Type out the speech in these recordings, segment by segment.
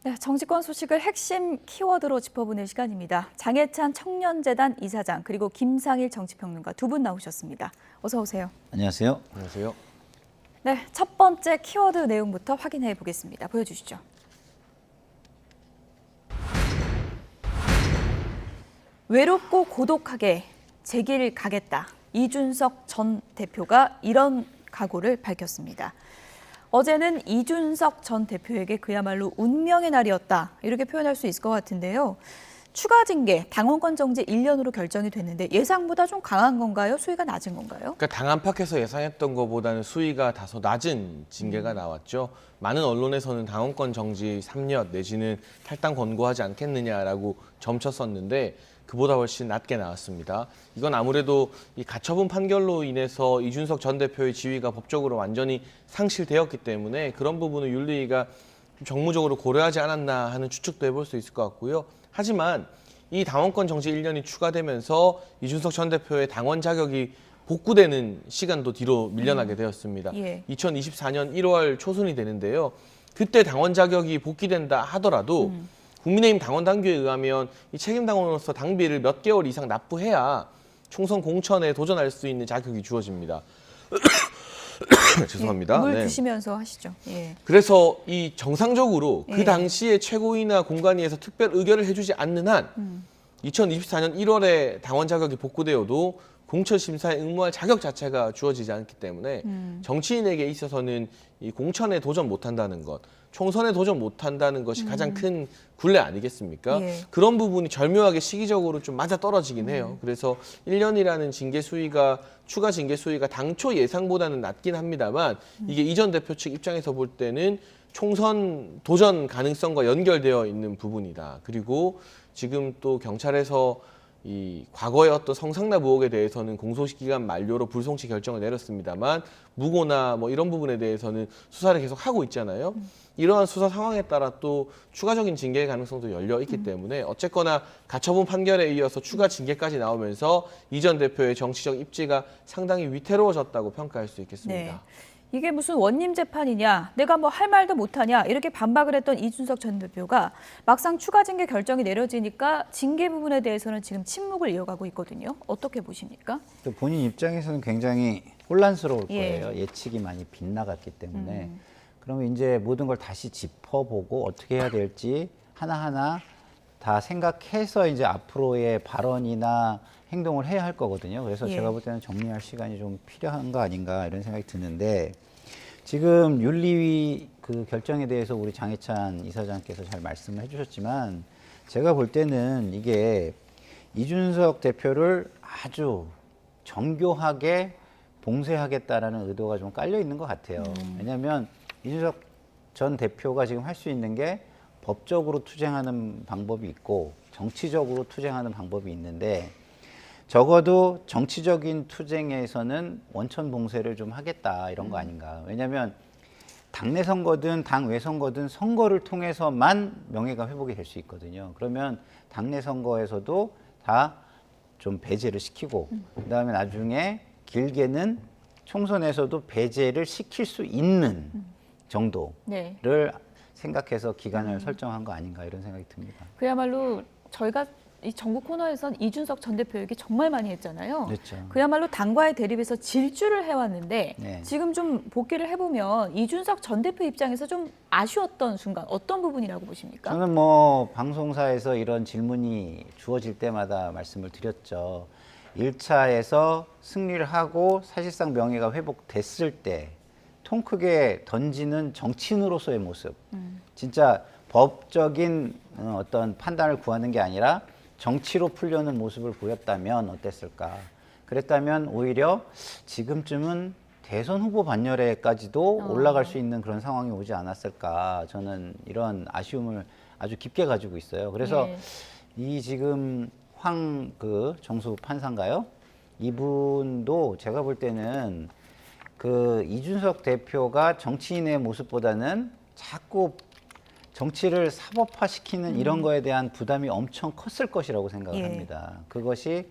네, 정치권 소식을 핵심 키워드로 짚어보는 시간입니다. 장해찬 청년재단 이사장 그리고 김상일 정치평론가 두 분 나오셨습니다. 어서 오세요. 안녕하세요. 안녕하세요. 네, 첫 번째 키워드 내용부터 확인해 보겠습니다. 보여주시죠. 외롭고 고독하게 제 길 가겠다. 이준석 전 대표가 이런 각오를 밝혔습니다. 어제는 이준석 전 대표에게 그야말로 운명의 날이었다. 이렇게 표현할 수 있을 것 같은데요. 추가 징계, 당원권 정지 1년으로 결정이 됐는데 예상보다 좀 강한 건가요? 수위가 낮은 건가요? 그러니까 당 안팎에서 예상했던 것보다는 수위가 다소 낮은 징계가 나왔죠. 많은 언론에서는 당원권 정지 3년 내지는 탈당 권고하지 않겠느냐라고 점쳤었는데 그보다 훨씬 낮게 나왔습니다. 이건 아무래도 이 가처분 판결로 인해서 이준석 전 대표의 지위가 법적으로 완전히 상실되었기 때문에 그런 부분을 윤리위가 좀 정무적으로 고려하지 않았나 하는 추측도 해볼 수 있을 것 같고요. 하지만 이 당원권 정지 1년이 추가되면서 이준석 전 대표의 당원 자격이 복구되는 시간도 뒤로 밀려나게 되었습니다. 예. 2024년 1월 초순이 되는데요. 그때 당원 자격이 복귀된다 하더라도 국민의힘 당원 당규에 의하면 이 책임 당원으로서 당비를 몇 개월 이상 납부해야 총선 공천에 도전할 수 있는 자격이 주어집니다. 죄송합니다. 예, 물 네. 드시면서 하시죠. 예. 그래서 이 정상적으로 예. 그 당시에 최고위나 공관위에서 특별 의결을 해주지 않는 한 2024년 1월에 당원 자격이 복구되어도 공천 심사에 응모할 자격 자체가 주어지지 않기 때문에 정치인에게 있어서는 이 공천에 도전 못한다는 것, 총선에 도전 못한다는 것이 가장 큰 굴레 아니겠습니까? 예. 그런 부분이 절묘하게 시기적으로 좀 맞아 떨어지긴 해요. 그래서 1년이라는 징계 수위가 추가 징계 수위가 당초 예상보다는 낮긴 합니다만 이게 이전 대표 측 입장에서 볼 때는 총선 도전 가능성과 연결되어 있는 부분이다. 그리고 지금 또 경찰에서 이 과거의 어떤 성상납 의혹에 대해서는 공소시기간 만료로 불송치 결정을 내렸습니다만 무고나 뭐 이런 부분에 대해서는 수사를 계속 하고 있잖아요. 이러한 수사 상황에 따라 또 추가적인 징계의 가능성도 열려 있기 때문에 어쨌거나 가처분 판결에 이어서 추가 징계까지 나오면서 이 전 대표의 정치적 입지가 상당히 위태로워졌다고 평가할 수 있겠습니다. 네. 이게 무슨 원님 재판이냐, 내가 뭐 할 말도 못하냐 이렇게 반박을 했던 이준석 전 대표가 막상 추가 징계 결정이 내려지니까 징계 부분에 대해서는 지금 침묵을 이어가고 있거든요. 어떻게 보십니까? 또 본인 입장에서는 굉장히 혼란스러울 예. 거예요. 예측이 많이 빗나갔기 때문에. 그러면 이제 모든 걸 다시 짚어보고 어떻게 해야 될지 하나하나 다 생각해서 이제 앞으로의 발언이나 행동을 해야 할 거거든요. 그래서 예. 제가 볼 때는 정리할 시간이 좀 필요한 거 아닌가 이런 생각이 드는데 지금 윤리위 그 결정에 대해서 우리 장해찬 이사장께서 잘 말씀을 해주셨지만 제가 볼 때는 이게 이준석 대표를 아주 정교하게 봉쇄하겠다라는 의도가 좀 깔려 있는 것 같아요. 왜냐하면 이준석 전 대표가 지금 할 수 있는 게 법적으로 투쟁하는 방법이 있고 정치적으로 투쟁하는 방법이 있는데 적어도 정치적인 투쟁에서는 원천 봉쇄를 좀 하겠다 이런 거 아닌가. 왜냐하면 당내 선거든 당외 선거든 선거를 통해서만 명예가 회복이 될 수 있거든요. 그러면 당내 선거에서도 다 좀 배제를 시키고 그다음에 나중에 길게는 총선에서도 배제를 시킬 수 있는 정도를 네. 생각해서 기간을 설정한 거 아닌가 이런 생각이 듭니다. 그야말로 저희가 이 정부 코너에선 이준석 전 대표 얘기 정말 많이 했잖아요. 그렇죠. 그야말로 당과의 대립에서 질주를 해왔는데 네. 지금 좀 복귀를 해보면 이준석 전 대표 입장에서 좀 아쉬웠던 순간 어떤 부분이라고 보십니까? 저는 뭐 방송사에서 이런 질문이 주어질 때마다 말씀을 드렸죠. 1차에서 승리를 하고 사실상 명예가 회복됐을 때 통 크게 던지는 정치인으로서의 모습. 진짜 법적인 어떤 판단을 구하는 게 아니라 정치로 풀려는 모습을 보였다면 어땠을까. 그랬다면 오히려 지금쯤은 대선 후보 반열에까지도 올라갈 수 있는 그런 상황이 오지 않았을까. 저는 이런 아쉬움을 아주 깊게 가지고 있어요. 그래서 예. 이 지금 정수 판사인가요? 이분도 제가 볼 때는 그 이준석 대표가 정치인의 모습보다는 자꾸 정치를 사법화시키는 이런 거에 대한 부담이 엄청 컸을 것이라고 생각을 예. 합니다. 그것이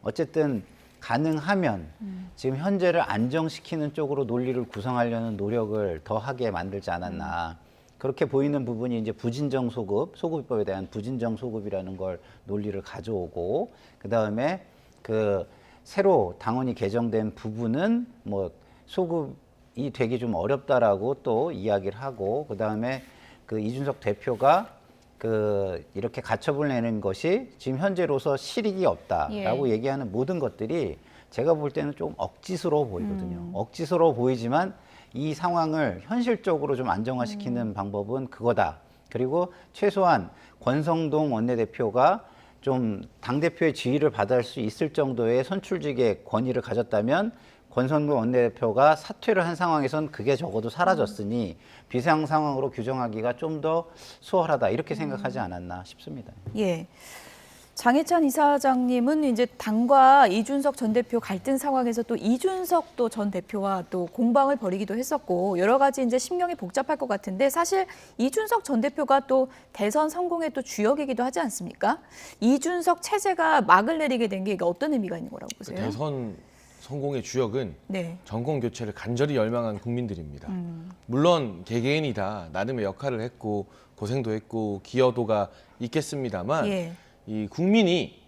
어쨌든 가능하면 지금 현재를 안정시키는 쪽으로 논리를 구성하려는 노력을 더 하게 만들지 않았나. 그렇게 보이는 부분이 이제 부진정 소급, 소급입법에 대한 부진정 소급이라는 걸 논리를 가져오고, 그 다음에 그 새로 당원이 개정된 부분은 뭐 소급이 되기 좀 어렵다라고 또 이야기를 하고, 그 다음에 그 이준석 대표가 그 이렇게 가처분을 내는 것이 지금 현재로서 실익이 없다라고 얘기하는 모든 것들이 제가 볼 때는 좀 억지스러워 보이거든요. 억지스러워 보이지만 이 상황을 현실적으로 좀 안정화시키는 방법은 그거다. 그리고 최소한 권성동 원내대표가 좀 당대표의 지위를 받을 수 있을 정도의 선출직의 권위를 가졌다면 권성동 원내대표가 사퇴를 한 상황에선 그게 적어도 사라졌으니 비상 상황으로 규정하기가 좀 더 수월하다 이렇게 생각하지 않았나 싶습니다. 예. 장해찬 이사장님은 이제 당과 이준석 전 대표 갈등 상황에서 또 이준석 또 전 대표와 또 공방을 벌이기도 했었고 여러 가지 이제 심경이 복잡할 것 같은데 사실 이준석 전 대표가 또 대선 성공의 또 주역이기도 하지 않습니까? 이준석 체제가 막을 내리게 된 게 이게 어떤 의미가 있는 거라고 보세요? 대선 성공의 주역은 네. 정권 교체를 간절히 열망한 국민들입니다. 물론 개개인이 다 나름의 역할을 했고 고생도 했고 기여도가 있겠습니다만 예. 이 국민이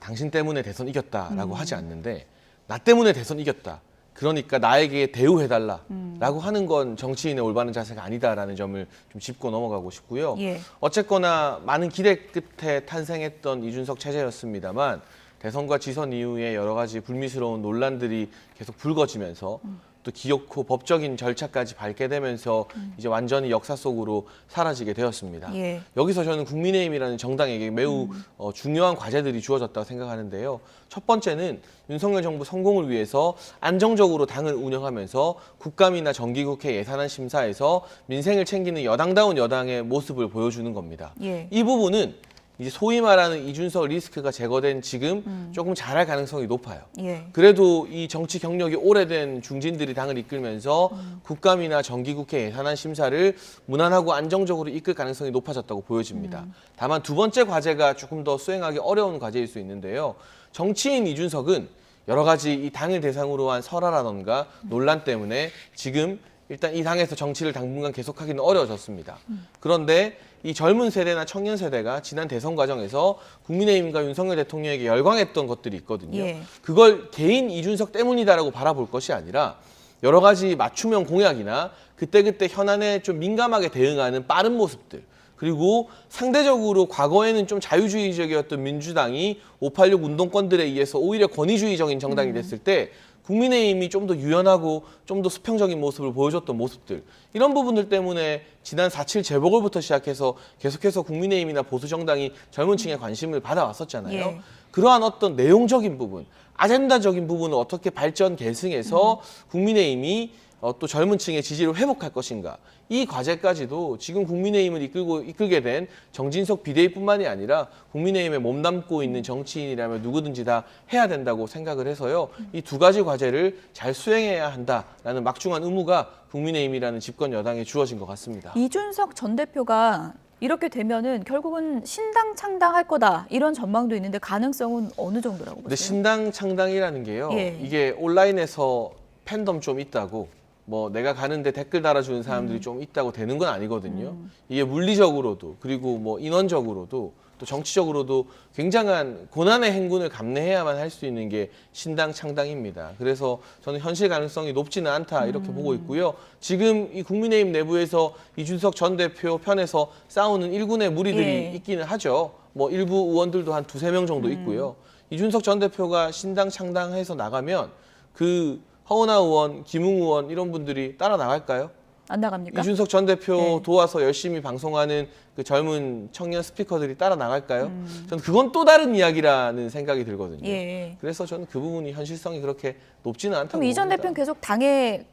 당신 때문에 대선 이겼다라고 하지 않는데 나 때문에 대선 이겼다. 그러니까 나에게 대우해달라라고 하는 건 정치인의 올바른 자세가 아니다라는 점을 좀 짚고 넘어가고 싶고요. 예. 어쨌거나 많은 기대 끝에 탄생했던 이준석 체제였습니다만 대선과 지선 이후에 여러 가지 불미스러운 논란들이 계속 불거지면서 또 기어코 법적인 절차까지 밟게 되면서 이제 완전히 역사 속으로 사라지게 되었습니다. 예. 여기서 저는 국민의힘이라는 정당에게 매우 중요한 과제들이 주어졌다고 생각하는데요. 첫 번째는 윤석열 정부 성공을 위해서 안정적으로 당을 운영하면서 국감이나 정기국회 예산안 심사에서 민생을 챙기는 여당다운 여당의 모습을 보여주는 겁니다. 예. 이 부분은 이제 소위 말하는 이준석 리스크가 제거된 지금 조금 잘할 가능성이 높아요. 예. 그래도 이 정치 경력이 오래된 중진들이 당을 이끌면서 국감이나 정기국회 예산안 심사를 무난하고 안정적으로 이끌 가능성이 높아졌다고 보여집니다. 다만 두 번째 과제가 조금 더 수행하기 어려운 과제일 수 있는데요. 정치인 이준석은 여러 가지 이 당을 대상으로 한 설화라던가 논란 때문에 지금 일단 이 당에서 정치를 당분간 계속하기는 어려워졌습니다. 그런데 이 젊은 세대나 청년 세대가 지난 대선 과정에서 국민의힘과 윤석열 대통령에게 열광했던 것들이 있거든요. 예. 그걸 개인 이준석 때문이다라고 바라볼 것이 아니라 여러 가지 맞춤형 공약이나 그때그때 현안에 좀 민감하게 대응하는 빠른 모습들, 그리고 상대적으로 과거에는 좀 자유주의적이었던 민주당이 586 운동권들에 의해서 오히려 권위주의적인 정당이 됐을 때 국민의힘이 좀 더 유연하고 좀 더 수평적인 모습을 보여줬던 모습들, 이런 부분들 때문에 지난 4.7 재보궐부터 시작해서 계속해서 국민의힘이나 보수정당이 젊은 층의 관심을 받아왔었잖아요. 예. 그러한 어떤 내용적인 부분, 아젠다적인 부분을 어떻게 발전 계승해서 국민의힘이 또 젊은 층의 지지를 회복할 것인가, 이 과제까지도 지금 국민의힘을 이끌게 된 정진석 비대위뿐만이 아니라 국민의힘에 몸담고 있는 정치인이라면 누구든지 다 해야 된다고 생각을 해서요. 이 두 가지 과제를 잘 수행해야 한다라는 막중한 의무가 국민의힘이라는 집권 여당에 주어진 것 같습니다. 이준석 전 대표가 이렇게 되면은 결국은 신당 창당할 거다 이런 전망도 있는데 가능성은 어느 정도라고 보세요? 근데 신당 창당이라는 게요. 예. 이게 온라인에서 팬덤 좀 있다고, 뭐 내가 가는데 댓글 달아주는 사람들이 좀 있다고 되는 건 아니거든요. 이게 물리적으로도, 그리고 뭐 인원적으로도, 또 정치적으로도 굉장한 고난의 행군을 감내해야만 할 수 있는 게 신당 창당입니다. 그래서 저는 현실 가능성이 높지는 않다 이렇게 보고 있고요. 지금 이 국민의힘 내부에서 이준석 전 대표 편에서 싸우는 일군의 무리들이 예. 있기는 하죠. 뭐 일부 의원들도 한 2-3명 정도 있고요. 이준석 전 대표가 신당 창당해서 나가면 그 허은하 의원, 김웅 의원 이런 분들이 따라 나갈까요? 안 나갑니까? 이준석 전 대표 네. 도와서 열심히 방송하는 그 젊은 청년 스피커들이 따라 나갈까요? 저는 그건 또 다른 이야기라는 생각이 들거든요. 예. 그래서 저는 그 부분이 현실성이 그렇게 높지는 않다고 그럼 이 전 봅니다. 대표는 계속 당에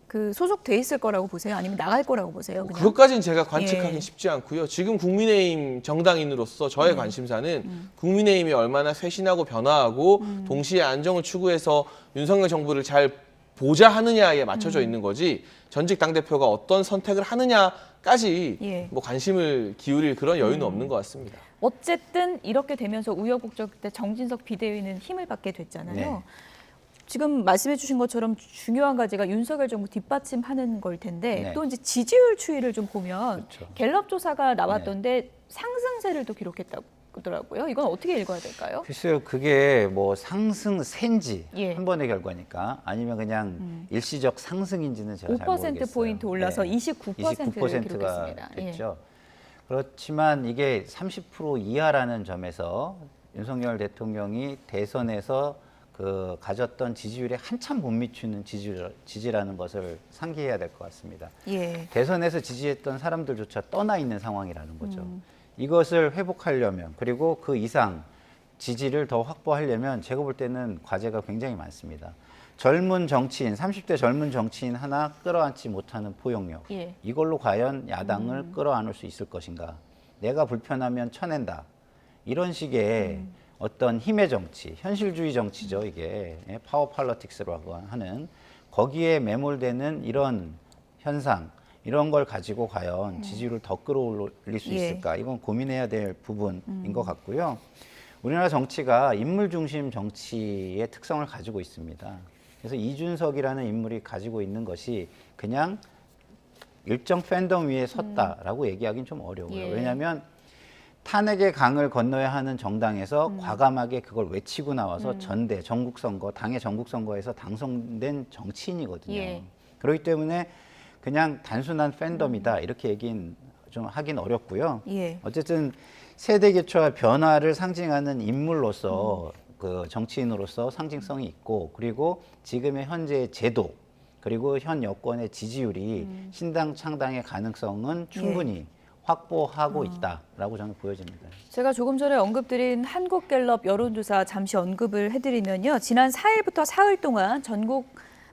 그 소속돼 있을 거라고 보세요? 아니면 나갈 거라고 보세요? 그냥? 그것까지는 제가 관측하기 예. 쉽지 않고요. 지금 국민의힘 정당인으로서 저의 관심사는 국민의힘이 얼마나 쇄신하고 변화하고 동시에 안정을 추구해서 윤석열 정부를 잘 보자 하느냐에 맞춰져 있는 거지, 전직 당대표가 어떤 선택을 하느냐까지 예. 뭐 관심을 기울일 그런 여유는 없는 것 같습니다. 어쨌든 이렇게 되면서 우여곡절 때 정진석 비대위는 힘을 받게 됐잖아요. 네. 지금 말씀해 주신 것처럼 중요한 가지가 윤석열 정부 뒷받침하는 걸 텐데 네. 또 이제 지지율 추이를 좀 보면 그렇죠. 갤럽 조사가 나왔던데 상승세를 또 기록했다고 하더라고요. 이건 어떻게 읽어야 될까요? 글쎄요, 그게 뭐 상승세인지 예. 한 번의 결과니까 아니면 그냥 일시적 상승인지는 제가 잘 모르겠어요. 5%포인트 올라서 네. 29%를 29%가 기록했습니다. 예. 됐죠. 그렇지만 이게 30% 이하라는 점에서 윤석열 대통령이 대선에서 그 가졌던 지지율에 한참 못 미치는 지지라는 것을 상기해야 될 것 같습니다. 예. 대선에서 지지했던 사람들조차 떠나 있는 상황이라는 거죠. 이것을 회복하려면 그리고 그 이상 지지를 더 확보하려면 제가 볼 때는 과제가 굉장히 많습니다. 젊은 정치인, 30대 젊은 정치인 하나 끌어안지 못하는 포용력. 예. 이걸로 과연 야당을 끌어안을 수 있을 것인가. 내가 불편하면 쳐낸다. 이런 식의 어떤 힘의 정치, 현실주의 정치죠, 이게. 파워 팔러틱스라고 하는 거기에 매몰되는 이런 현상, 이런 걸 가지고 과연 지지율을 더 끌어올릴 수 예. 있을까? 이건 고민해야 될 부분인 것 같고요. 우리나라 정치가 인물 중심 정치의 특성을 가지고 있습니다. 그래서 이준석이라는 인물이 가지고 있는 것이 그냥 일정 팬덤 위에 섰다라고 얘기하기는 좀 어려워요. 예. 왜냐하면 탄핵의 강을 건너야 하는 정당에서 과감하게 그걸 외치고 나와서 전대, 전국선거, 당의 전국선거에서 당선된 정치인이거든요. 예. 그렇기 때문에 그냥 단순한 팬덤이다 이렇게 얘기는 좀 하긴 어렵고요. 예. 어쨌든 세대 교체와 변화를 상징하는 인물로서 그 정치인으로서 상징성이 있고 그리고 지금의 현재 제도 그리고 현 여권의 지지율이 신당 창당의 가능성은 충분히 확보하고 있다라고 저는 보여집니다. 제가 조금 전에 언급드린 한국갤럽 여론조사 잠시 언급을 해드리면요. 지난 4일부터 사흘 동안 전국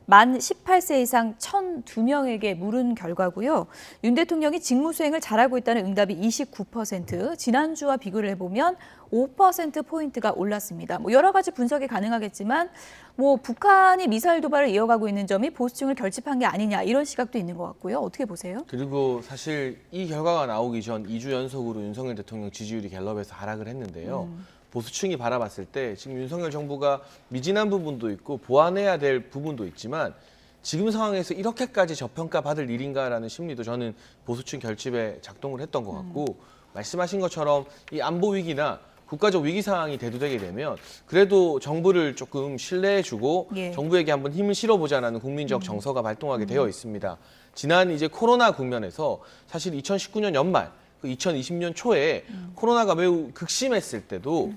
만 18세 이상 1,002명에게 물은 결과고요. 윤 대통령이 직무 수행을 잘하고 있다는 응답이 29%, 지난주와 비교를 해보면 5%포인트가 올랐습니다. 뭐 여러 가지 분석이 가능하겠지만 뭐 북한이 미사일 도발을 이어가고 있는 점이 보수층을 결집한 게 아니냐 이런 시각도 있는 것 같고요. 어떻게 보세요? 그리고 사실 이 결과가 나오기 전 2주 연속으로 윤석열 대통령 지지율이 갤럽에서 하락을 했는데요. 보수층이 바라봤을 때 지금 윤석열 정부가 미진한 부분도 있고 보완해야 될 부분도 있지만 지금 상황에서 이렇게까지 저평가 받을 일인가라는 심리도 저는 보수층 결집에 작동을 했던 것 같고 말씀하신 것처럼 이 안보 위기나 국가적 위기 상황이 대두되게 되면 그래도 정부를 조금 신뢰해주고 예. 정부에게 한번 힘을 실어보자라는 국민적 정서가 발동하게 되어 있습니다. 지난 이제 코로나 국면에서 사실 2019년 연말, 2020년 초에 코로나가 매우 극심했을 때도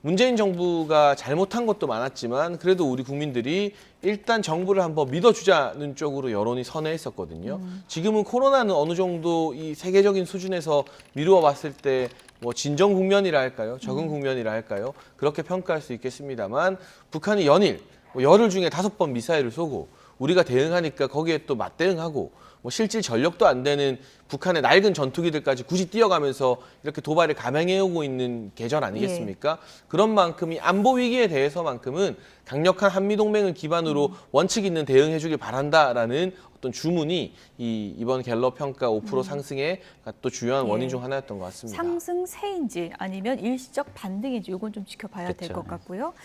문재인 정부가 잘못한 것도 많았지만 그래도 우리 국민들이 일단 정부를 한번 믿어주자는 쪽으로 여론이 선회했었거든요. 지금은 코로나는 어느 정도 이 세계적인 수준에서 미루어 봤을 때 뭐 진정 국면이라 할까요? 적응 국면이라 할까요? 그렇게 평가할 수 있겠습니다만 북한이 연일 뭐 열흘 중에 5번 미사일을 쏘고 우리가 대응하니까 거기에 또 맞대응하고 뭐 실질 전력도 안 되는 북한의 낡은 전투기들까지 굳이 뛰어가면서 이렇게 도발을 감행해오고 있는 계절 아니겠습니까? 그런 만큼 이 안보 위기에 대해서만큼은 강력한 한미동맹을 기반으로 원칙 있는 대응해주길 바란다라는 어떤 주문이 이번 갤럽 평가 5% 상승의 또 주요한 원인 중 하나였던 것 같습니다. 상승세인지 아니면 일시적 반등인지 이건 좀 지켜봐야 될 그쵸. 것 같고요.